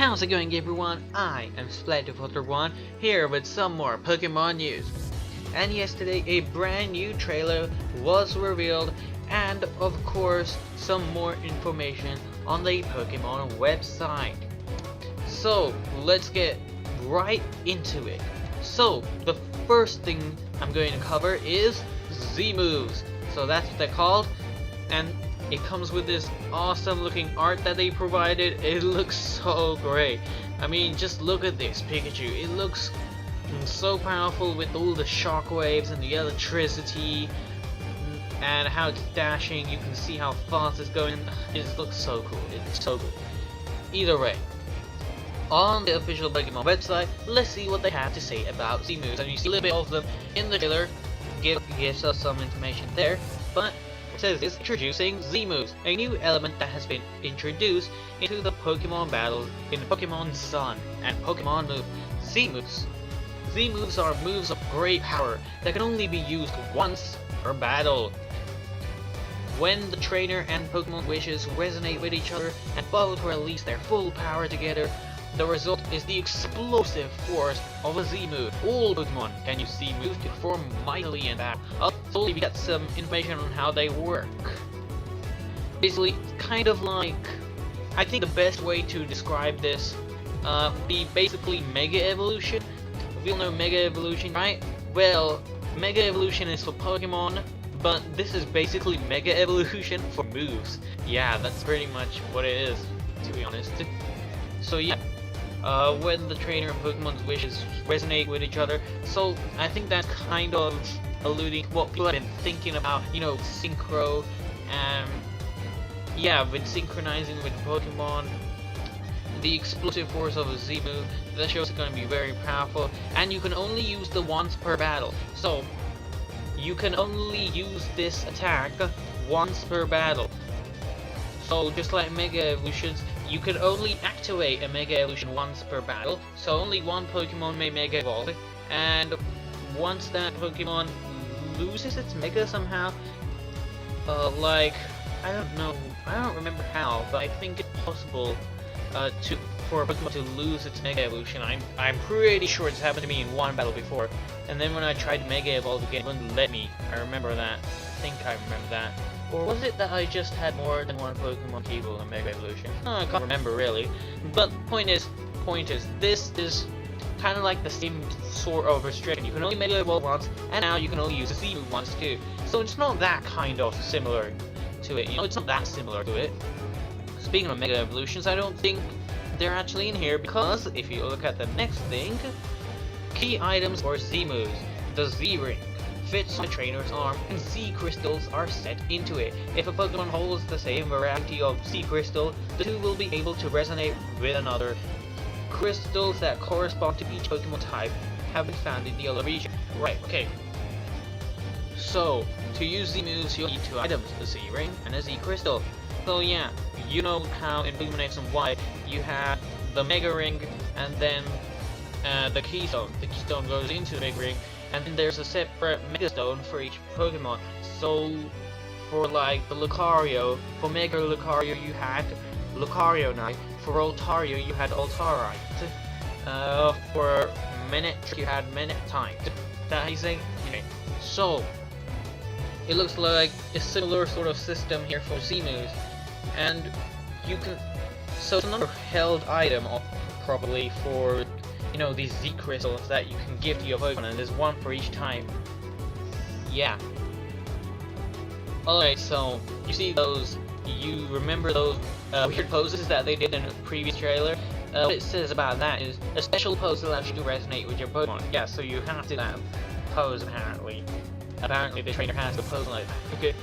How's it going, everyone? I am Splatterflutter1 here with some more Pokemon news. And yesterday a brand new trailer was revealed, and of course some more information on the Pokemon website. So let's get right into it. So the first thing I'm going to cover is Z-moves. So that's what they're called, and it comes with this awesome looking art that they provided. It looks so great. I mean, just look at this Pikachu. It looks so powerful with all the shockwaves and the electricity and how it's dashing. You can see how fast it's going. It just looks so cool. It's so good. Either way, on the official Pokemon website, let's see what they have to say about Z-moves. And you see a little bit of them in the trailer. Gives us some information there, but it says it's introducing Z-moves, a new element that has been introduced into the Pokemon battles in Pokemon Sun and Pokemon Move. Z-moves. Z-moves are moves of great power that can only be used once per battle. When the trainer and Pokemon wishes resonate with each other and both release their full power together, the result is the explosive force of a Z-move. All Pokemon can use Z-moves to perform mightily in battle. Also, we get some information on how they work. Basically, kind of like, I think the best way to describe this, be basically Mega Evolution. We all know Mega Evolution, right? Well, Mega Evolution is for Pokemon, but this is basically Mega Evolution for moves. Yeah, that's pretty much what it is, to be honest. So yeah. When the trainer and Pokemon's wishes resonate with each other. So I think that's kind of alluding to what people have been thinking about, you know, synchro, and yeah, with synchronizing with Pokemon. The explosive force of a Z-move, that shows it's going to be very powerful, and you can only use the once per battle. So you can only use this attack once per battle. So just like Mega Evolutions, you can only activate a Mega Evolution once per battle, so only one Pokemon may Mega Evolve, and once that Pokemon loses its Mega somehow, like, I don't remember how, but I think it's possible for a Pokemon to lose its Mega Evolution. I'm pretty sure it's happened to me in one battle before, and then when I tried Mega Evolve again, it wouldn't let me. I remember that. I think I remember that. Or was it that I just had more than one Pokemon Evolve in Mega Evolution? I can't remember really. But point is, this is kind of like the same sort of restriction. You can only Mega Evolve once, and now you can only use a Z-move once too. So it's not that kind of similar to it. You know, it's not that similar to it. Speaking of Mega Evolutions, I don't think they're actually in here, because if you look at the next thing, key items or Z-moves, the Z-Ring fits on a trainer's arm, and Z-crystals are set into it. If a Pokemon holds the same variety of Z-crystal, the two will be able to resonate with another. Crystals that correspond to each Pokemon type have been found in the yellow region. Right, okay. So, to use Z-moves, you'll need two items, a Z-Ring and a Z-crystal. So yeah, you know how in Pokemon X and Y, you have the Mega Ring, and then the Keystone. The Keystone goes into the Mega Ring, and then there's a separate Mega Stone for each Pokemon. So, for like the Lucario, for Mega Lucario you had Lucario-Knight, for Altaria you had Altarite, for Manectric you had Manectite. That how you say? Okay. So, it looks like a similar sort of system here for Z-moves, and you can, so it's another held item probably for, you know, these Z-crystals that you can give to your Pokemon, and there's one for each type. Yeah. Alright, so you see those, you remember those weird poses that they did in a previous trailer? What it says about that is, a special pose allows you to resonate with your Pokemon. Yeah, so you have to do that pose apparently. Apparently the trainer has to pose like that. Okay.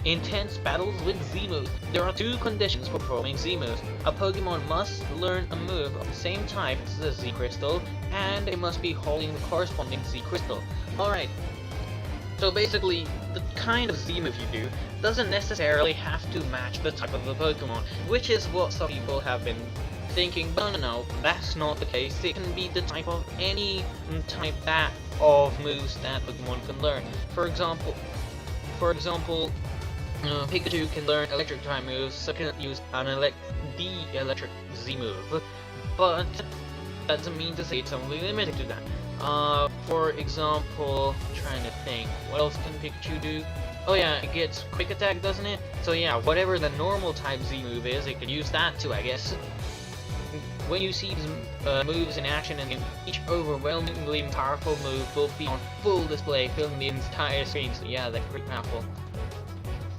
Intense battles with Z-moves. There are two conditions for performing Z-moves. A Pokemon must learn a move of the same type as the Z-crystal, and it must be holding the corresponding Z-crystal. Alright. So basically, the kind of Z-move you do doesn't necessarily have to match the type of the Pokemon, which is what some people have been thinking, but no, that's not the case. It can be the type of any type of moves that Pokemon can learn. For example, Pikachu can learn electric type moves, so can use the electric Z move. but that doesn't mean to say it's only limited to that. For example, I'm trying to think, what else can Pikachu do? Oh yeah, it gets quick attack, doesn't it? So yeah, whatever the normal type Z move is, it could use that too, I guess. When you see these moves in action, and each overwhelmingly powerful move will be on full display, filling the entire screen, so yeah, they're pretty powerful.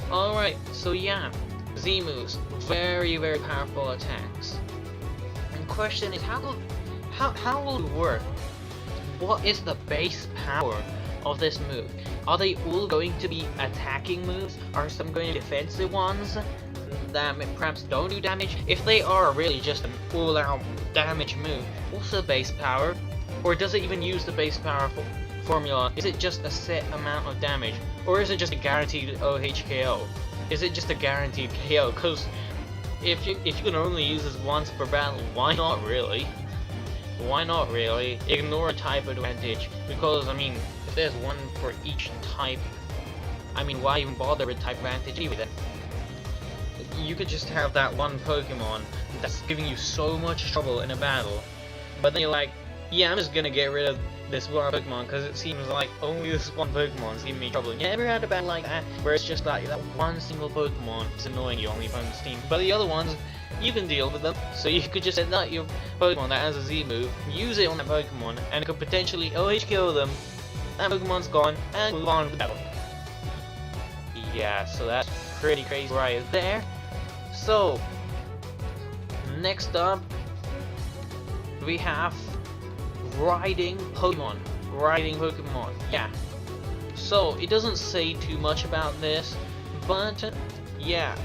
Alright, so yeah, Z moves, very powerful attacks. And the question is, how will it work? What is the base power of this move? Are they all going to be attacking moves? Are some going to be defensive ones that perhaps don't do damage? If they are really just an all-out damage move, what's the base power? Or does it even use the base power formula? Is it just a set amount of damage? Or is it just a guaranteed OHKO? Is it just a guaranteed KO? Because if you can only use this once per battle, why not really? Why not really? Ignore type advantage, because I mean, if there's one for each type, I mean, why even bother with type advantage anyway then? You could just have that one Pokemon that's giving you so much trouble in a battle, but then you're like, yeah, I'm just gonna get rid of this one Pokemon because it seems like only this one Pokemon is giving me trouble. You ever had a battle like that where it's just like that one single Pokemon is annoying you on the opponent's team, but the other ones, you can deal with them? So you could just set out your Pokemon that has a Z move, use it on that Pokemon, and it could potentially OHKO them, and Pokemon's gone, and move on to the battle. Yeah, so that's pretty crazy right there. So, next up, we have riding Pokemon. Riding Pokemon, yeah. So, it doesn't say too much about this, but yeah.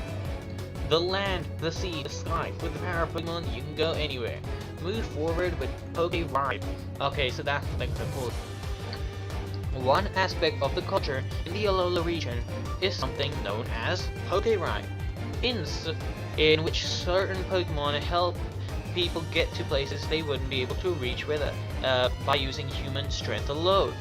The land, the sea, the sky. With the power of Pokemon, you can go anywhere. Move forward with Poke Ride. Okay, so that's like the cool. One aspect of the culture in the Alola region is something known as Poke Ride, in which certain Pokemon help people get to places they wouldn't be able to reach with by using human strength alone.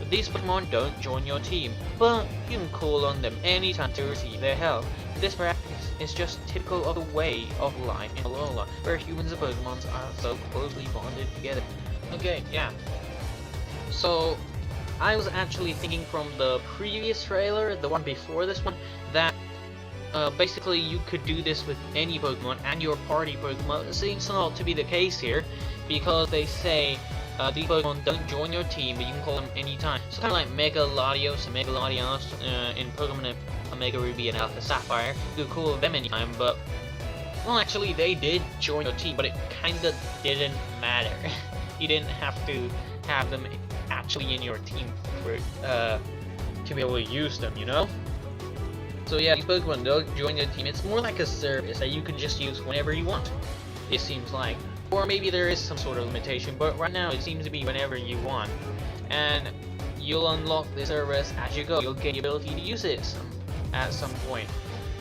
These Pokemon don't join your team, but you can call on them anytime to receive their help. This practice is just typical of the way of life in Alola, where humans and Pokemon are so closely bonded together. Okay, yeah. So, I was actually thinking from the previous trailer, the one before this one, that basically you could do this with any Pokemon and your party Pokemon. It seems not to be the case here, because they say these Pokemon don't join your team, but you can call them anytime. So kind of like Mega Latios and Mega Latios in Pokemon Omega Ruby and Alpha Sapphire. You could call them anytime, but well, actually they did join your team, but it kinda didn't matter. You didn't have to have them actually in your team for to be able to use them, you know? So yeah, these Pokemon don't join your team. It's more like a service that you can just use whenever you want, it seems like. Or maybe there is some sort of limitation, but right now it seems to be whenever you want. And you'll unlock the service as you go. You'll get the ability to use it at some point.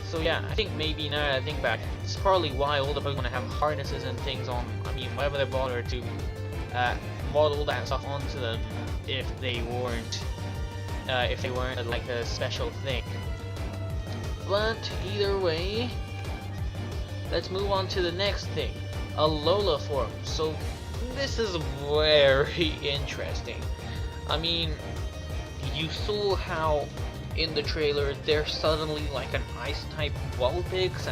So yeah, I think maybe now that I think back, it's probably why all the Pokemon have harnesses and things on. I mean, why would they bother to model that stuff onto them if they weren't like a special thing? But either way, let's move on to the next thing. Alola form. So this is very interesting. I mean, you saw how in the trailer there's suddenly like an ice type Vulpix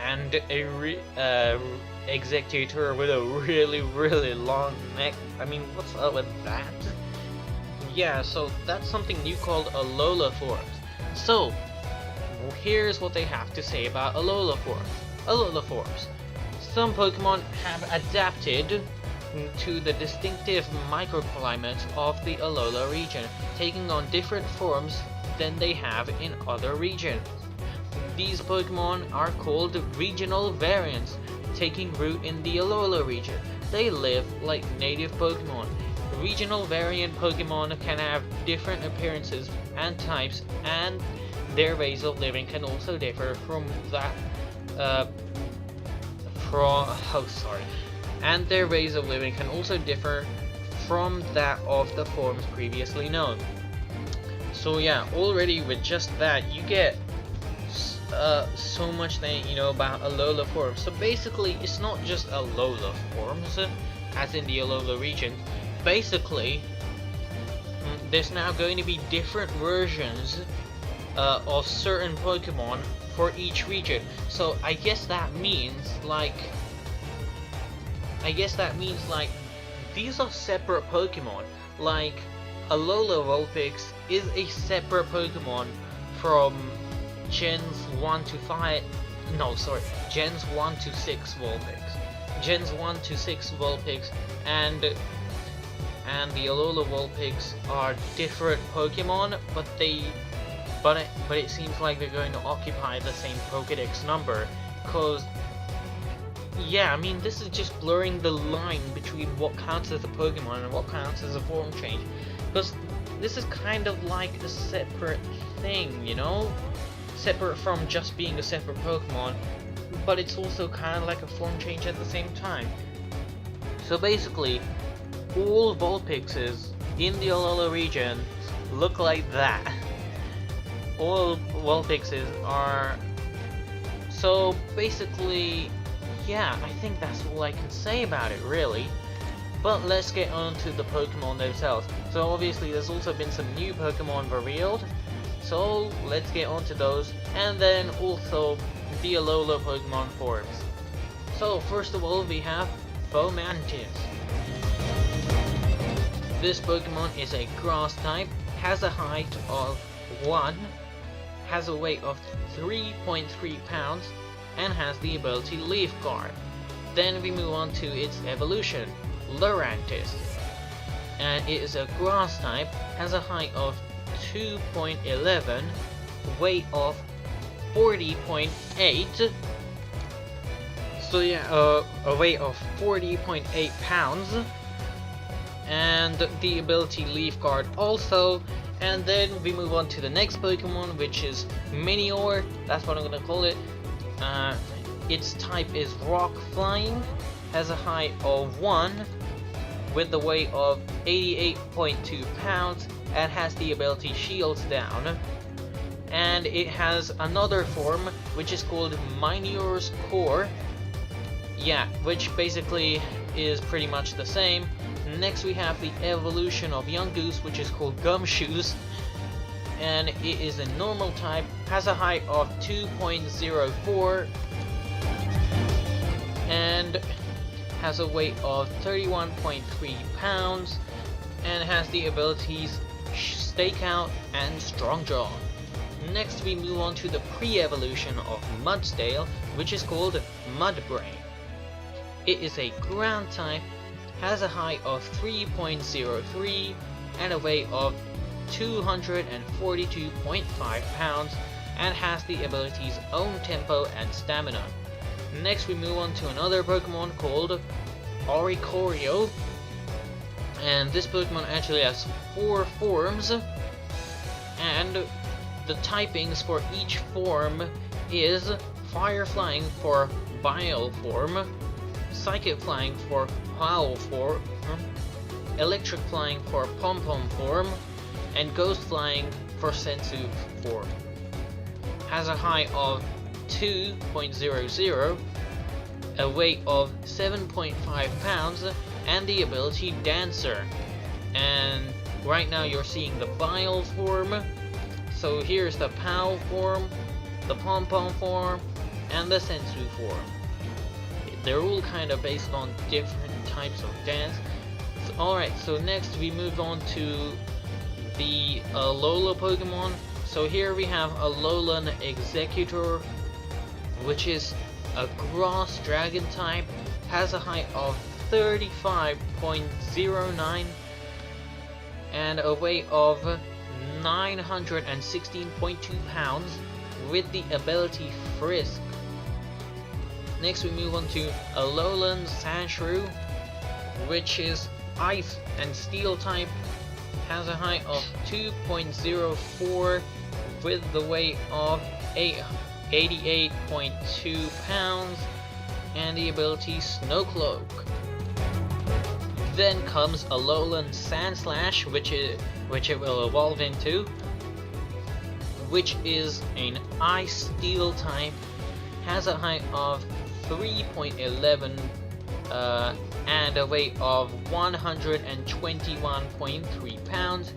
and a Executor with a really long neck. I mean, what's up with that? Yeah, so that's something new called Alola forms. So here's what they have to say about Alola forms. Alola forms. Some Pokemon have adapted to the distinctive microclimate of the Alola region, taking on different forms than they have in other regions. These Pokemon are called regional variants, taking root in the Alola region. They live like native Pokemon. Regional variant Pokemon can have different appearances and types, and their ways of living can also differ from that and their ways of living can also differ from that of the forms previously known. So yeah, already with just that, you get so much that you know about Alola forms. So basically, it's not just Alola forms, as in the Alola region. Basically, there's now going to be different versions of certain Pokemon for each region. So I guess that means like these are separate Pokemon. Like Alola Vulpix is a separate Pokemon from Gens 1 to 5. No, sorry, Gens 1 to 6 Vulpix. Gens 1 to 6 Vulpix and the Alola Vulpix are different Pokemon, but it seems like they're going to occupy the same Pokédex number, cause yeah, I mean this is just blurring the line between what counts as a Pokemon and what counts as a form change, because this is kind of like a separate thing, you know, separate from just being a separate Pokemon, but it's also kind of like a form change at the same time. So basically, all Vulpixes in the Alola region look like that. All Vulpixes are... So basically, yeah, I think that's all I can say about it, really. But let's get on to the Pokemon themselves. So obviously there's also been some new Pokemon revealed, so let's get on to those, and then also the Alola Pokemon forms. So first of all, we have Fomantis. This Pokemon is a grass type, has a height of 1, has a weight of 3.3 pounds, and has the ability Leaf Guard. Then we move on to its evolution, Lurantis. And it is a grass type, has a height of 2.11, weight of 40.8. So yeah, a weight of 40.8 pounds. And the ability Leaf Guard also. And then we move on to the next Pokemon, which is Minior. That's what I'm gonna call it. Its type is Rock Flying, has a height of 1, with the weight of 88.2 pounds, and has the ability Shields Down. And it has another form, which is called Minior's Core. Yeah, which basically is pretty much the same. Next we have the evolution of Yungoos, which is called Gumshoes, and it is a normal type, has a height of 2.04, and has a weight of 31.3 pounds, and has the abilities Stakeout and Strong Jaw. Next we move on to the pre-evolution of Mudsdale, which is called Mudbrain. It is a ground type, has a height of 3.03 and a weight of 242.5 pounds, and has the abilities Own Tempo and Stamina. Next we move on to another Pokemon called Oricorio, and this Pokemon actually has 4 forms, and the typings for each form is Fire Flying for Bile form, Psychic Flying for Howl form, Electric Flying for Pom Pom form, and Ghost Flying for Sensu form. Has a height of 2.00, a weight of 7.5 pounds, and the ability Dancer. And right now you're seeing the Bile form. So here's the Pow form, the Pom Pom form, and the Sensu form. They're all kind of based on different types of dance. Alright, so next we move on to the Alola Pokemon. So here we have Alolan Executor, which is a grass dragon type, has a height of 35.09 and a weight of 916.2 pounds, with the ability Frisk. Next we move on to Alolan Sandshrew, which is Ice and Steel type, has a height of 2.04 with the weight of 88.2 pounds, and the ability Snowcloak. Then comes Alolan Sandslash, which it will evolve into, which is an Ice Steel type, has a height of 3.11 and a weight of 121.3 pounds,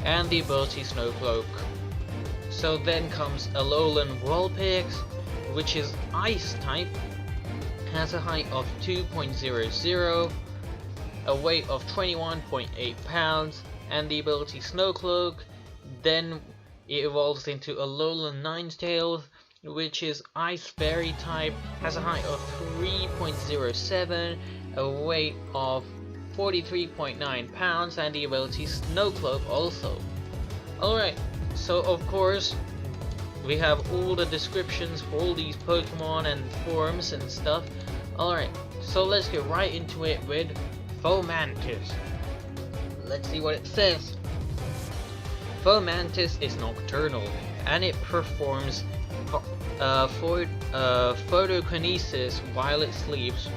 and the ability Snowcloak. So then comes Alolan Vulpix, which is Ice type, has a height of 2.00, a weight of 21.8 pounds, and the ability Snowcloak. Then it evolves into Alolan Ninetales, which is Ice Fairy type, has a height of 3.07, a weight of 43.9 pounds, and the ability Snowcloak also. Alright, so of course we have all the descriptions for all these Pokemon and forms and stuff. Alright, so let's get right into it with Fomantis. Let's see what it says. Fomantis is nocturnal, and it performs photokinesis while it sleeps,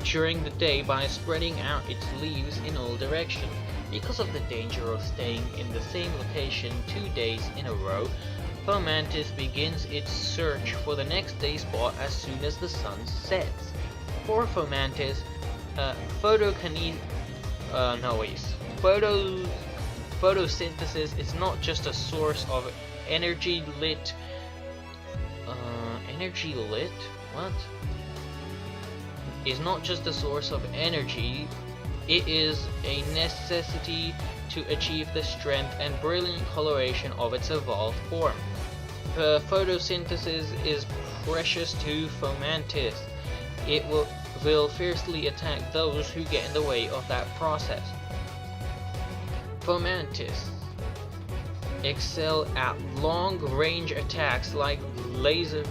during the day by spreading out its leaves in all directions. Because of the danger of staying in the same location 2 days in a row, Fomantis begins its search for the next day spot as soon as the sun sets. For Fomantis, photosynthesis is not just a source of energy lit. Is not just a source of energy, it is a necessity to achieve the strength and brilliant coloration of its evolved form. Photosynthesis is precious to Fomantis. It will fiercely attack those who get in the way of that process. Fomantis excel at long-range attacks like Razor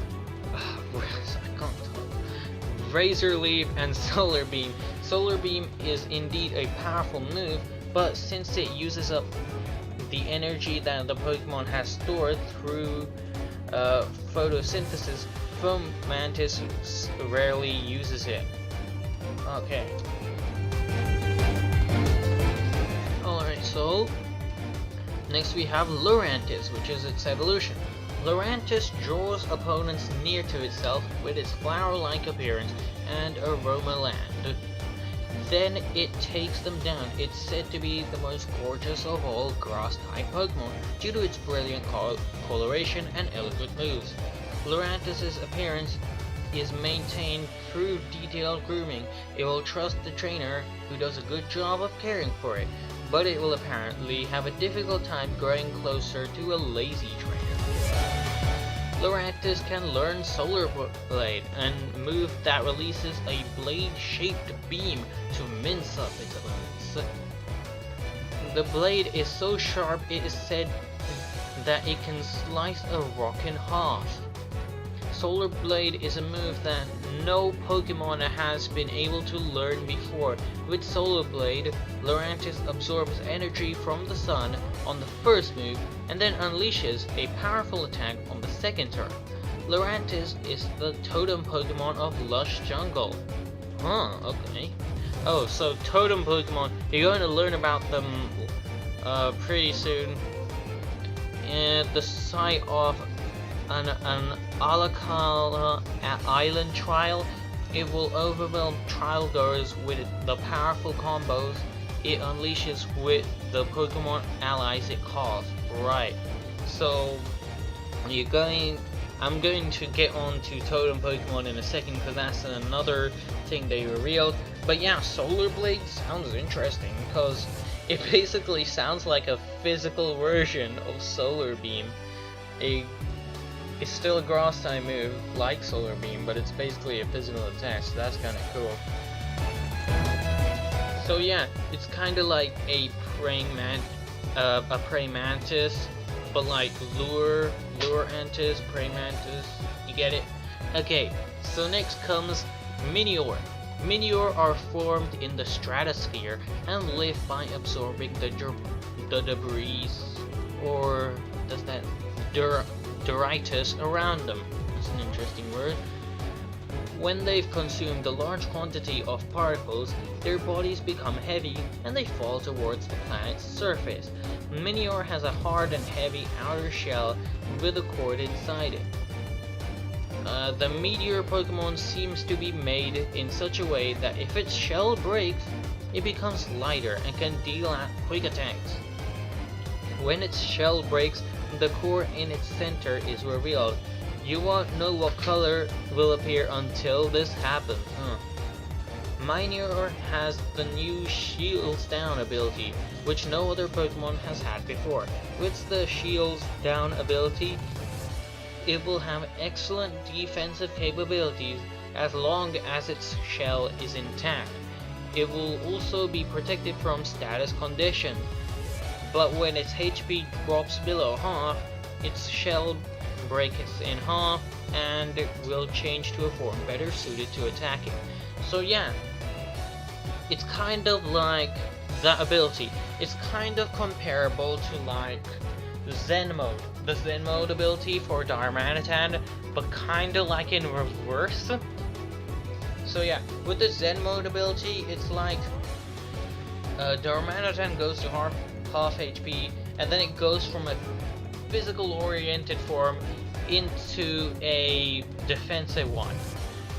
Leaf and Solar Beam. Solar Beam is indeed a powerful move, but since it uses up the energy that the Pokemon has stored through photosynthesis, Fomantis rarely uses it. Okay. Alright, so next we have Lurantis, which is its evolution. Lurantis draws opponents near to itself with its flower-like appearance and aroma land. Then it takes them down. It's said to be the most gorgeous of all grass-type Pokemon due to its brilliant coloration and elegant moves. Lurantis' appearance is maintained through detailed grooming. It will trust the trainer, who does a good job of caring for it, but it will apparently have a difficult time growing closer to a lazy trainer. Lurantis can learn Solar Blade, a move that releases a blade-shaped beam to mince up its opponents. The blade is so sharp it is said that it can slice a rock in half. Solar Blade is a move that no Pokemon has been able to learn before. With Solar Blade, Lurantis absorbs energy from the sun on the first move and then unleashes a powerful attack on the second turn. Lurantis is the totem Pokemon of Lush Jungle. Okay. Oh, so totem Pokemon, you're going to learn about them pretty soon at the site of an Alakala Island trial. It will overwhelm trial goers with the powerful combos it unleashes with the Pokemon allies it calls. Right. So I'm going to get on to totem Pokemon in a second because that's another thing they revealed. But yeah, Solar Blade sounds interesting because it basically sounds like a physical version of Solar Beam. It's still a grass type move like Solar Beam, but it's basically a physical attack, so that's kind of cool. So yeah, it's kind of like a praying mantis, but like Lurantis, praying mantis. You get it? Okay. So next comes Minior. Minior are formed in the stratosphere and live by absorbing the debris, or does that detritus around them. That's an interesting word. When they've consumed a large quantity of particles, their bodies become heavy and they fall towards the planet's surface. Minior has a hard and heavy outer shell with a cord inside it. The Meteor Pokemon seems to be made in such a way that if its shell breaks, it becomes lighter and can deal out quick attacks. When its shell breaks, the core in its center is revealed. You won't know what color will appear until this happens. Minior has the new Shields Down ability, which no other Pokemon has had before. With the Shields Down ability, it will have excellent defensive capabilities as long as its shell is intact. It will also be protected from status conditions, but when its HP drops below half, its shell breaks in half and it will change to a form better suited to attacking. So yeah, it's kind of like that ability. It's kind of comparable to like Zen mode. The Zen mode ability for Darmanitan, but kinda like in reverse. So yeah, with the Zen mode ability, it's like Darmanitan goes to half HP, and then it goes from a physical oriented form into a defensive one.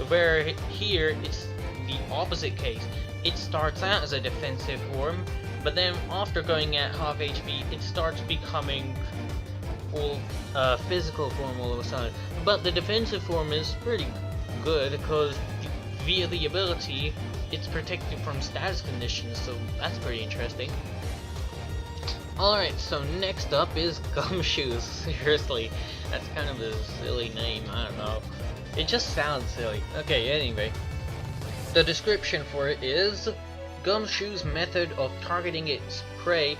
Where here it's the opposite case. It starts out as a defensive form, but then after going at half HP, it starts becoming full physical form all of a sudden. But the defensive form is pretty good because via the ability, it's protected from status conditions, so that's pretty interesting. Alright, so next up is Gumshoos. Seriously, that's kind of a silly name, I don't know. It just sounds silly. Okay, anyway. The description for it is, Gumshoos' method of targeting its prey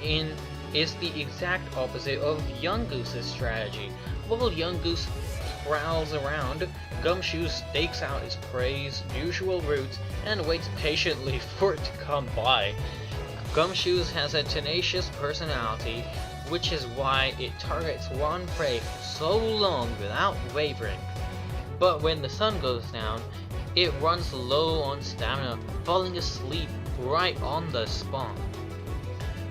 is the exact opposite of Yungoose's strategy. While Yungoos prowls around, Gumshoos stakes out its prey's usual routes and waits patiently for it to come by. Gumshoos has a tenacious personality, which is why it targets one prey for so long without wavering. But when the sun goes down, it runs low on stamina, falling asleep right on the spot.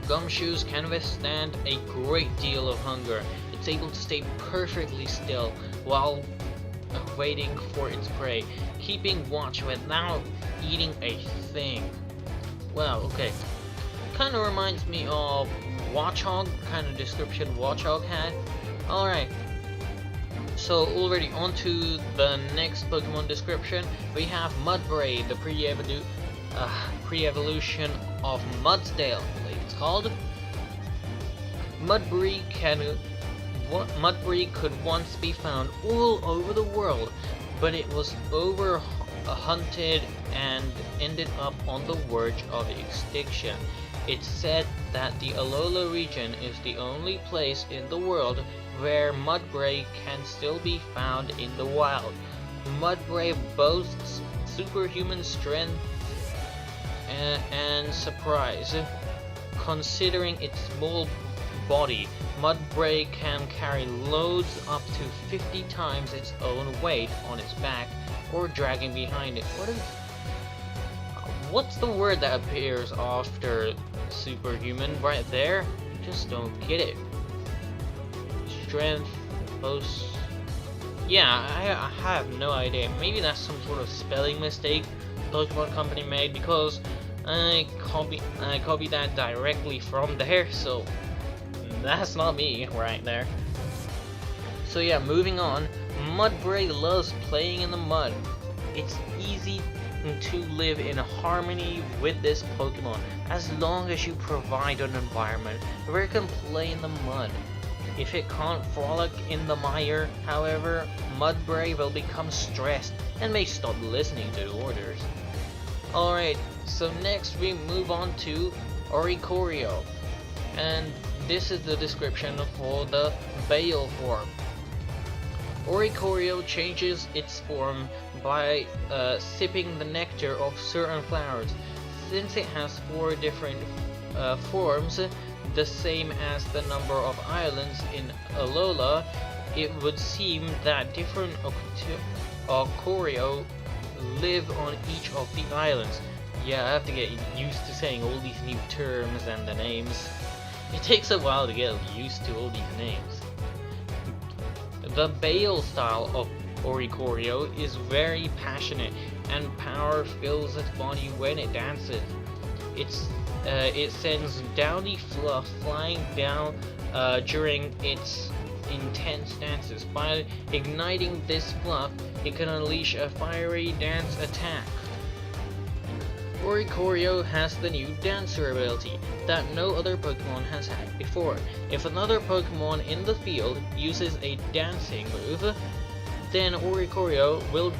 Gumshoos can withstand a great deal of hunger. It's able to stay perfectly still while waiting for its prey, keeping watch without eating a thing. Wow, okay. Kinda reminds me of Watchog, kind of description Watchog had. Alright. So already on to the next Pokemon description. We have Mudbray, the pre-evolution of Mudsdale, I believe it's called. Mudbray could once be found all over the world, but it was hunted and ended up on the verge of extinction. It's said that the Alola region is the only place in the world where Mudbray can still be found in the wild. Mudbray boasts superhuman strength and surprise. Considering its small body, Mudbray can carry loads up to 50 times its own weight on its back or dragging behind it. What's the word that appears after superhuman right there? Just don't get it. Strength, boast. Yeah, I have no idea. Maybe that's some sort of spelling mistake Pokemon Company made, because I copied that directly from there, so that's not me right there. So yeah, moving on. Mudbray loves playing in the mud. It's easy to live in harmony with this Pokemon as long as you provide an environment where it can play in the mud. If it can't frolic in the mire, however, Mudbray will become stressed and may stop listening to orders. Alright, so next we move on to Oricorio, and this is the description for the Bale form. Oricorio changes its form by sipping the nectar of certain flowers. Since it has 4 different forms, the same as the number of islands in Alola, it would seem that different Choreo live on each of the islands. Yeah, I have to get used to saying all these new terms and the names. It takes a while to get used to all these names. The Bale style of Oricorio is very passionate, and power fills its body when it dances. It sends downy fluff flying down during its intense dances. By igniting this fluff, it can unleash a fiery dance attack. Oricorio has the new Dancer ability that no other Pokemon has had before. If another Pokemon in the field uses a dancing move, then Oricorio will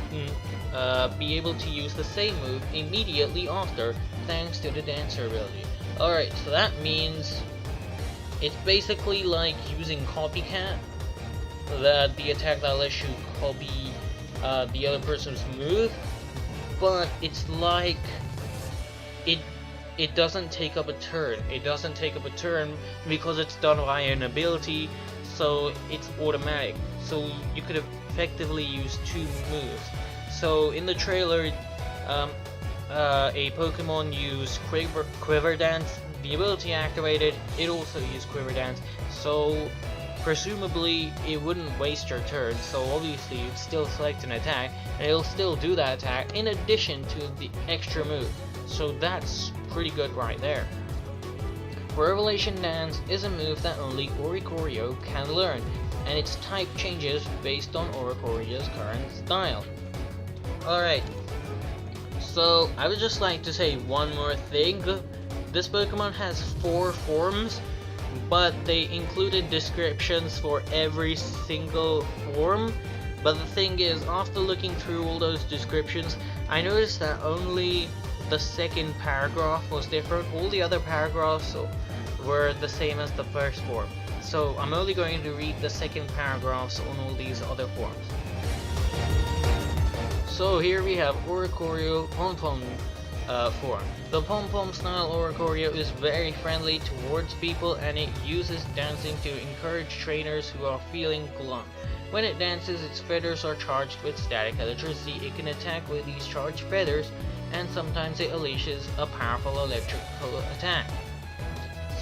be able to use the same move immediately after, thanks to the Dancer ability. Alright, so that means it's basically like using Copycat, the attack that lets you copy the other person's move, but it's like it doesn't take up a turn. It doesn't take up a turn because it's done via an ability, so it's automatic. So you could effectively use two moves. So in the trailer, a Pokemon used Quiver Dance. The ability activated, it also used Quiver Dance. So presumably it wouldn't waste your turn. So obviously you'd still select an attack, and it'll still do that attack in addition to the extra move. So that's pretty good right there. Revelation Dance is a move that only Oricorio can learn, and its type changes based on Oricorio's current style. Alright, so I would just like to say one more thing. This Pokemon has 4 forms, but they included descriptions for every single form. But the thing is, after looking through all those descriptions, I noticed that only the second paragraph was different. All the other paragraphs were the same as the first form. So I'm only going to read the second paragraphs on all these other forms. So here we have Oricorio Pom-Pom form. The Pom-Pom style Oricorio is very friendly towards people, and it uses dancing to encourage trainers who are feeling glum. When it dances, its feathers are charged with static electricity. It can attack with these charged feathers, and sometimes it unleashes a powerful electrical attack.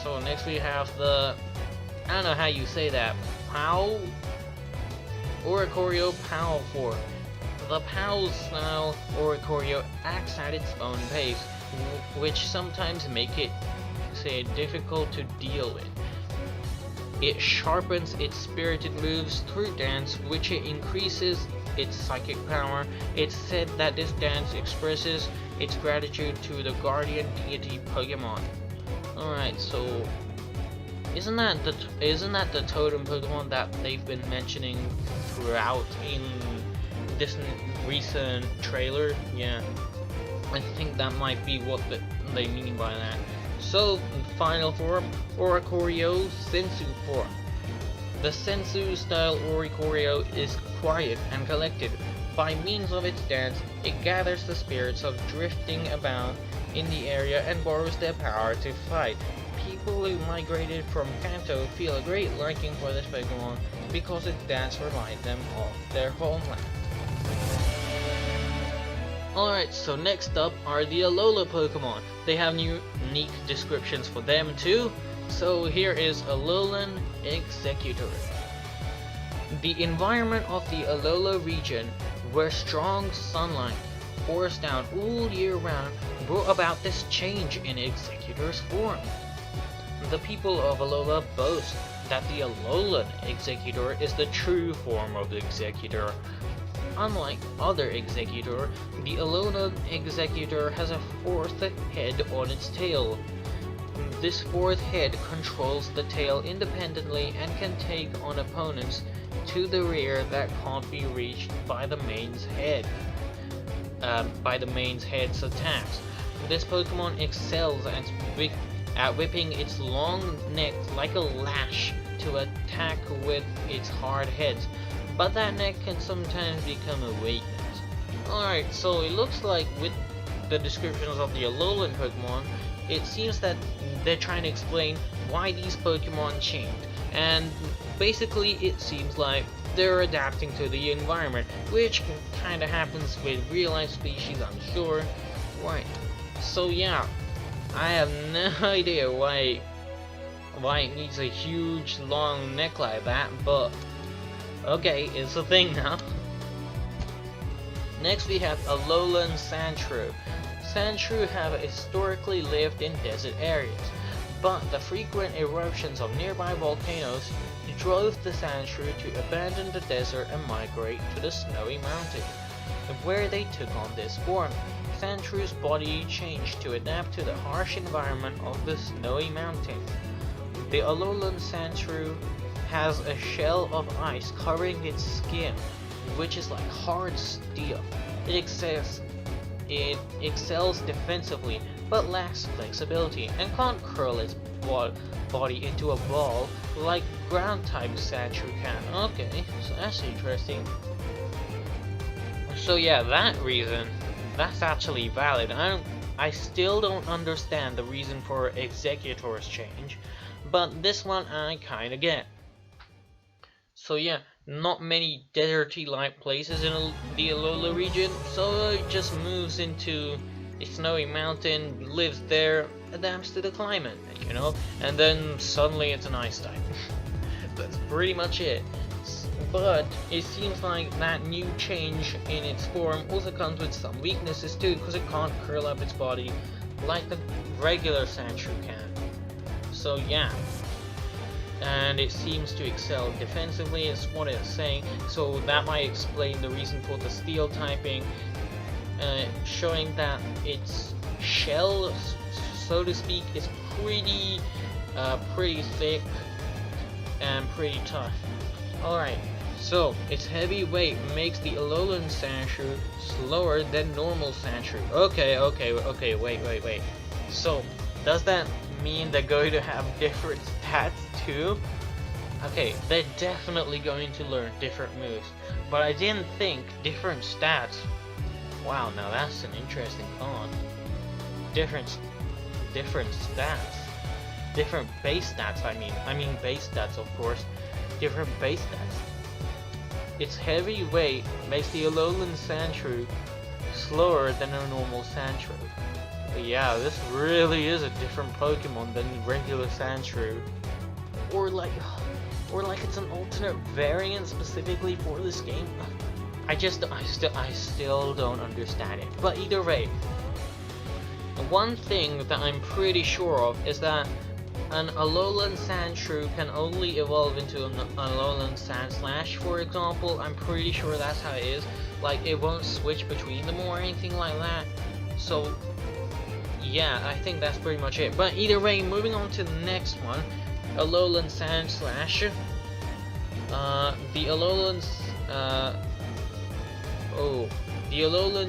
So next we have the, I don't know how you say that, POW? Oricorio POW form. The POW style Oricorio acts at its own pace, which sometimes make it, say, difficult to deal with. It sharpens its spirited moves through dance, which it increases its psychic power. It's said that this dance expresses its gratitude to the guardian deity Pokemon. Alright, so isn't that the totem Pokemon that they've been mentioning throughout in this recent trailer? Yeah, I think that might be what they mean by that. So, final form, Oricorio Sensu form. The Sensu style Oricorio is quiet and collected. By means of its dance, it gathers the spirits of drifting about in the area and borrows their power to fight. People who migrated from Kanto feel a great liking for this Pokemon because its dance reminds them of their homeland. Alright, so next up are the Alola Pokemon. They have unique descriptions for them too. So here is Alolan Exeggutor. The environment of the Alola region, where strong sunlight pours down all year round, brought about this change in Exeggutor's form. The people of Alola boast that the Alolan Exeggutor is the true form of the Exeggutor. Unlike other Exeggutor, the Alolan Exeggutor has a 4th head on its tail. This 4th head controls the tail independently and can take on opponents to the rear that can't be reached by the main's head. Head's attacks. This Pokemon excels at whipping its long neck like a lash to attack with its hard heads, but that neck can sometimes become a weakness. Alright, so it looks like with the descriptions of the Alolan Pokemon, it seems that they're trying to explain why these Pokemon changed. And basically it seems like they're adapting to the environment, which kinda happens with real life species, I'm sure. Right, so yeah, I have no idea why it needs a huge long neck like that, but okay, it's a thing now. Next we have a lowland sand shrew. Sand shrew have historically lived in desert areas, but the frequent eruptions of nearby volcanoes drove the sand shrew to abandon the desert and migrate to the snowy mountains, where they took on this form. Sand shrew's body changed to adapt to the harsh environment of the snowy mountains. The lowland sand shrew has a shell of ice covering its skin, which is like hard steel. It excels defensively, but lacks flexibility and can't curl its body into a ball like ground type sand shrew can. Okay, so that's interesting. So yeah, that reason, that's actually valid. I still don't understand the reason for Executor's change, but this one I kinda get. So yeah, not many deserty-like places in the Alola region, so it just moves into a snowy mountain, lives there, adapts to the climate, you know, and then suddenly it's an ice type. That's pretty much it. But it seems like that new change in its form also comes with some weaknesses too, because it can't curl up its body like the regular Sandshrew can. So yeah. And it seems to excel defensively, is what it's saying, so that might explain the reason for the steel typing, showing that its shell, so to speak, is pretty thick and pretty tough. Alright, so its heavy weight makes the Alolan Sandshrew slower than normal Sandshrew. Okay, wait. So, does that mean they're going to have different stats too? Okay, they're definitely going to learn different moves, but I didn't think different stats. Wow, now that's an interesting thought. Different stats. Different base stats, I mean base stats, of course. Different base stats. Its heavy weight makes the Alolan Sandshrew slower than a normal Sandshrew. But yeah, this really is a different Pokemon than regular Sandshrew. Or like it's an alternate variant specifically for this game. I still don't understand it. But either way, one thing that I'm pretty sure of is that an Alolan Sandshrew can only evolve into an Alolan Sandslash, for example. I'm pretty sure that's how it is. Like, it won't switch between them or anything like that. So yeah, I think that's pretty much it. But either way, moving on to the next one, Alolan Sandslash. The Alolan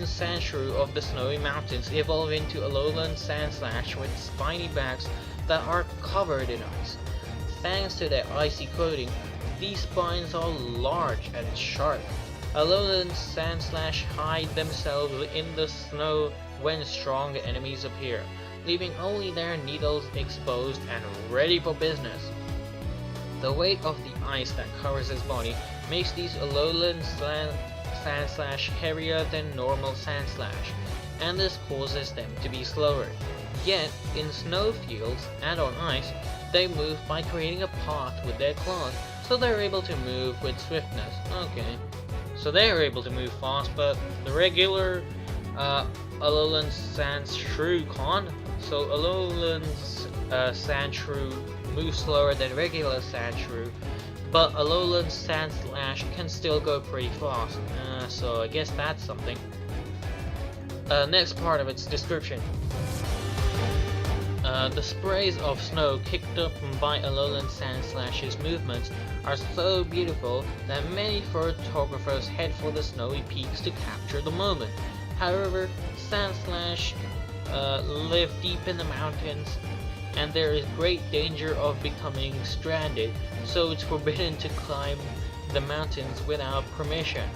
Sandshrew of the Snowy Mountains evolve into Alolan Sandslash with spiny backs that are covered in ice. Thanks to their icy coating, these spines are large and sharp. Alolan Sandslash hide themselves in the snow when strong enemies appear, leaving only their needles exposed and ready for business. The weight of the ice that covers its body makes these Alolan Sandslash heavier than normal Sandslash, and this causes them to be slower. Yet, in snowfields and on ice, they move by creating a path with their claws, so they're able to move with swiftness. Okay, so they're able to move fast, but the regular Alolan Sandshrew can't. So Alolan Sandshrew moves slower than regular Sandshrew, but Alolan Sandslash can still go pretty fast. So I guess that's something. Next part of its description. The sprays of snow kicked up by Alolan Sandslash's movements are so beautiful that many photographers head for the snowy peaks to capture the moment. However, Sandslash live deep in the mountains, and there is great danger of becoming stranded, so it's forbidden to climb the mountains without permission.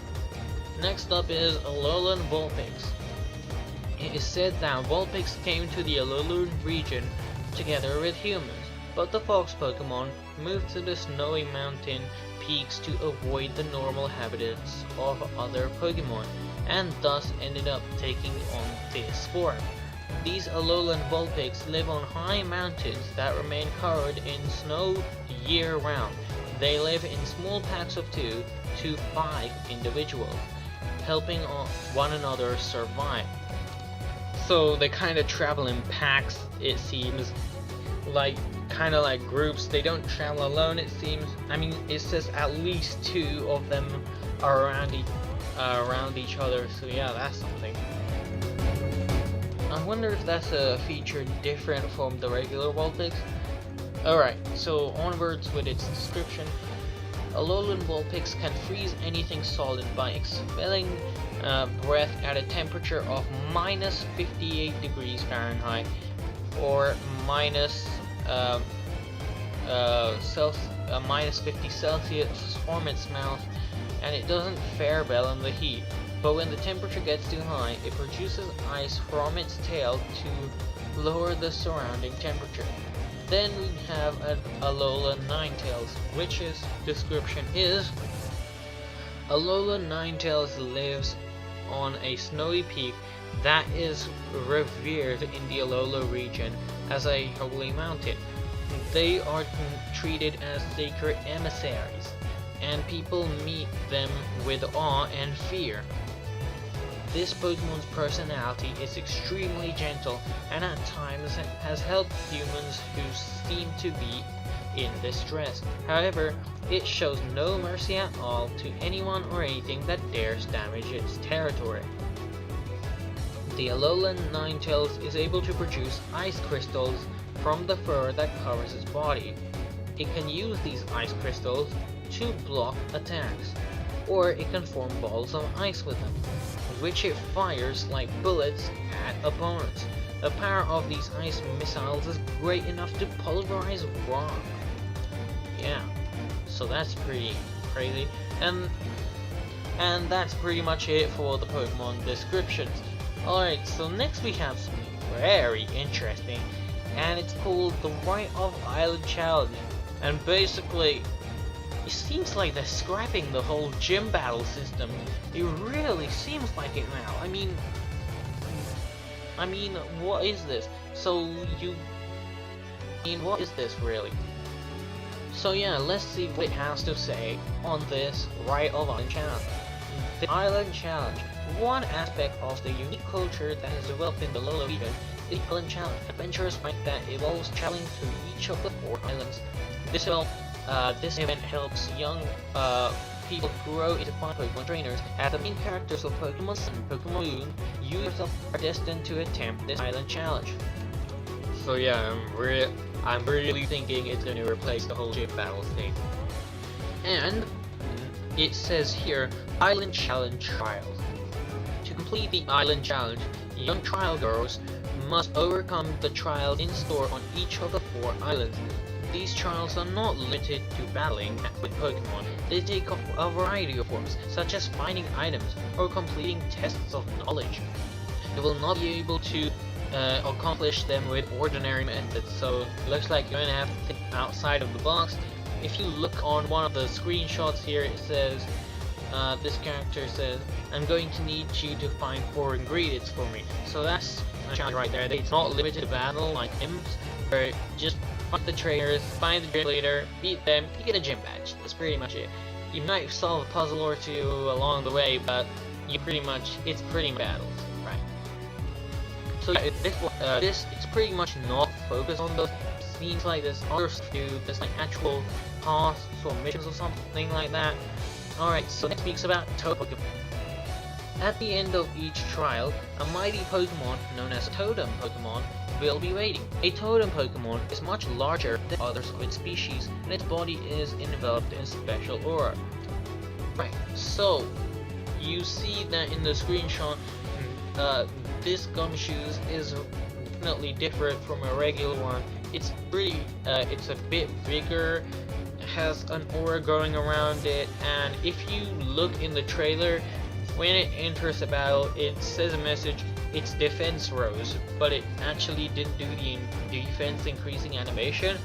Next up is Alolan Vulpix. It is said that Vulpix came to the Alolan region together with humans. but the fox Pokemon moved to the snowy mountain peaks to avoid the normal habitats of other Pokemon, and thus ended up taking on this form. These Alolan Vulpix live on high mountains that remain covered in snow year-round. They live in small packs of 2 to 5 individuals, helping one another survive. So they kind of travel in packs, it seems, kind of like groups. They don't travel alone, it seems. I mean, it says at least 2 of them are around each other, so yeah, that's something. I wonder if that's a feature different from the regular Vulpix. Alright, so onwards with its description. Alolan Vulpix can freeze anything solid by expelling breath at a temperature of minus 58 degrees Fahrenheit or minus 50 Celsius from its mouth, and it doesn't fare well in the heat. But when the temperature gets too high, it produces ice from its tail to lower the surrounding temperature. Then we have an Alolan Ninetales, which its description is: Alolan Ninetales lives on a snowy peak that is revered in the Alola region as a holy mountain. They are treated as sacred emissaries, and people meet them with awe and fear. This Pokemon's personality is extremely gentle and at times has helped humans who seem to be in distress. However, it shows no mercy at all to anyone or anything that dares damage its territory. The Alolan Ninetales is able to produce ice crystals from the fur that covers its body. It can use these ice crystals to block attacks, or it can form balls of ice with them, which it fires like bullets at opponents. The power of these ice missiles is great enough to pulverize rock. Yeah, so that's pretty crazy. And that's pretty much it for the Pokemon descriptions. Alright, so next we have something very interesting, and it's called the Rite of Island Challenge. And basically, it seems like they're scrapping the whole gym battle system. It really seems like it now. I mean, what is this? What is this really? So yeah, let's see what it has to say on this Rite of Island Challenge. The Island Challenge. One aspect of the unique culture that has developed in the Alola region is the Island Challenge, adventurous fight that involves traveling to each of the 4 islands. This event helps young people grow into fine Pokemon trainers. As the main characters of Pokemon Sun and Pokemon Moon, you yourself are destined to attempt this Island Challenge. So yeah, I'm really thinking it's going to replace the whole gym battle thing. And it says here, Island Challenge Trials. To complete the Island Challenge, young trial girls must overcome the trials in store on each of the 4 islands. These trials are not limited to battling with Pokemon. They take a variety of forms, such as finding items or completing tests of knowledge. You will not be able to accomplish them with ordinary methods, so it looks like you're going to have to think outside of the box. If you look on one of the screenshots here, it says, this character says, I'm going to need you to find 4 ingredients for me. So that's a challenge right there. It's not limited to battle like gyms, where just find the trainers, find the gym leader, beat them, you get a gym badge. That's pretty much it. You might solve a puzzle or 2 along the way, but it's pretty much battles, right? So yeah, it's pretty much not focused on those scenes like this. Other stuff do, there's like actual tasks or missions or something like that. Alright, so next speaks about Totem Pokemon. At the end of each trial, a mighty Pokemon known as Totem Pokemon will be waiting. A Totem Pokemon is much larger than others of its species, and its body is enveloped in a special aura. Right, so you see that in the screenshot, this Gumshoos is definitely different from a regular one. It's it's a bit bigger, has an aura going around it, and if you look in the trailer, when it enters a battle, it says a message, its defense rose, but it actually didn't do the defense increasing animation.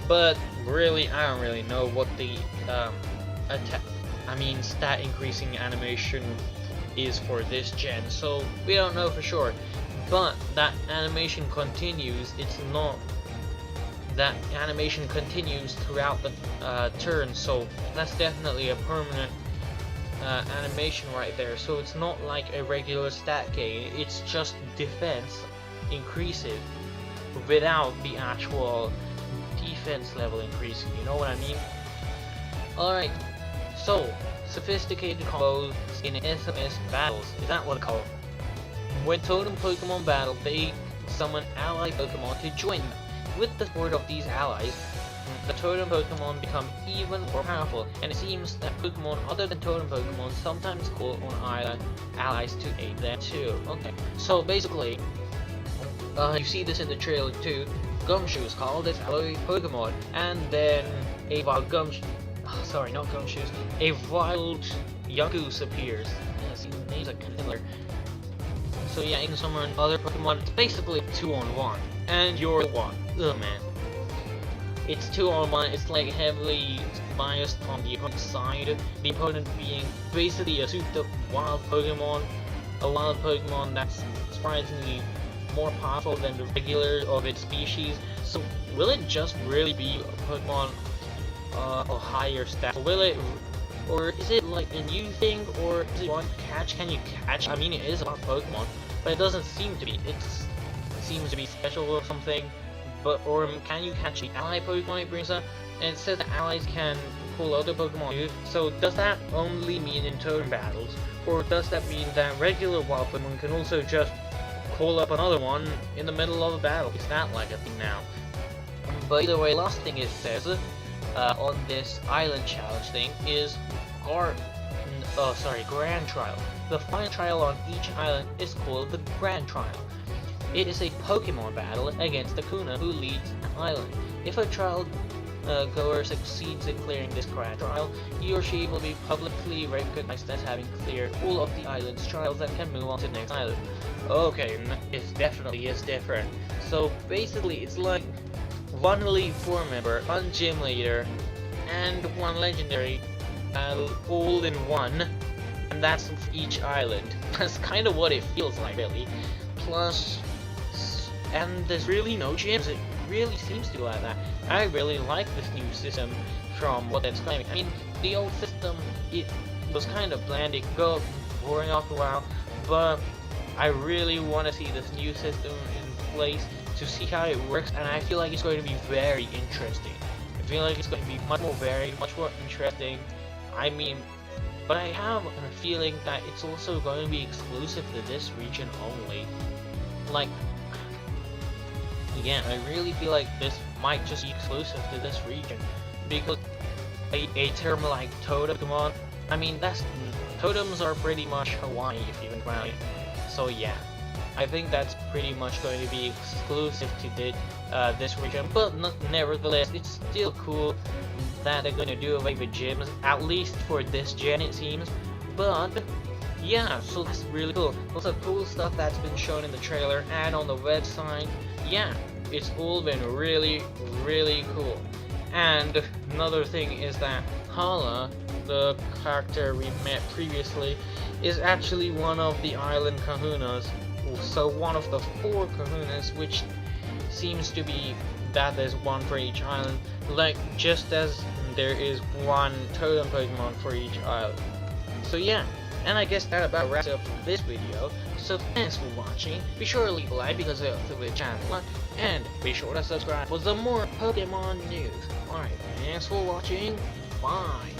But really, I don't really know what the stat increasing animation is for this gen, so we don't know for sure. But that animation continues. It's not that animation continues throughout the turn, so that's definitely a permanent animation right there. So it's not like a regular stat gain, it's just defense increases without the actual defense level increasing, you know what I mean? Alright, so sophisticated combos in SMS battles, is that what it's called? When Totem Pokemon battle, they summon ally Pokemon to join them. With the support of these allies, the Totem Pokemon become even more powerful, and it seems that Pokemon other than Totem Pokemon sometimes call on allies to aid them too. Okay, so basically, you see this in the trailer too. Gumshoos called this ally Pokemon, and then a wild a wild Yungoos appears. Yeah, see, the names are kind of similar. So yeah, you can summon other Pokemon. It's basically 2-on-1, and you're one. Oh man. It's 2-on-1, it's like heavily biased on the opponent's side, the opponent being basically a souped up wild Pokemon, a wild Pokemon that's surprisingly more powerful than the regular of its species. So will it just really be a Pokemon a higher stat? Will it, or is it like a new thing, or is it one catch? Can you catch? I mean, it is about Pokemon, but it doesn't seem to be. It seems to be special or something. But or can you catch the ally Pokemon it brings up? And it says that allies can call other Pokemon too. So does that only mean in totem battles, or does that mean that regular wild Pokemon can also just call up another one in the middle of a battle? Is that like a thing now? But either way, last thing it says on this island challenge thing is Grand Trial. The final trial on each island is called the Grand Trial. It is a Pokemon battle against the Kuna who leads the island. If a trial goer succeeds in clearing this Grand Trial, he or she will be publicly recognized as having cleared all of the island's trials and can move on to the next island. Okay, it definitely is different. So basically, it's like one Elite Four member, one gym leader, and one legendary battle all in one, and that's for each island. That's kind of what it feels like, really. Plus, and there's really no gyms. It really seems to go like that. I really like this new system from what it's claiming. I mean, the old system, it was kind of bland. It could go boring after a while, but I really want to see this new system in place to see how it works, and I feel like it's going to be very interesting. I feel like it's going to be much more varied, much more interesting. I mean, but I have a feeling that it's also going to be exclusive to this region only. Like, yeah, I really feel like this might just be exclusive to this region, because a term like Totem, come on, I mean, totems are pretty much Hawaii if you think about it. So yeah, I think that's pretty much going to be exclusive to this region, but nevertheless, it's still cool that they're going to do away with gyms, at least for this gen it seems. But yeah, so that's really cool. Also cool stuff that's been shown in the trailer and on the website. Yeah, it's all been really, really cool. And another thing is that Hala, the character we met previously, is actually one of the island kahunas. So one of the 4 kahunas, which seems to be that there's one for each island, like just as there is one totem Pokemon for each island. So yeah, and I guess that about wraps up this video. So thanks for watching. Be sure to leave a like because it helps the channel, and be sure to subscribe for some more Pokemon news. Alright, thanks for watching. Bye.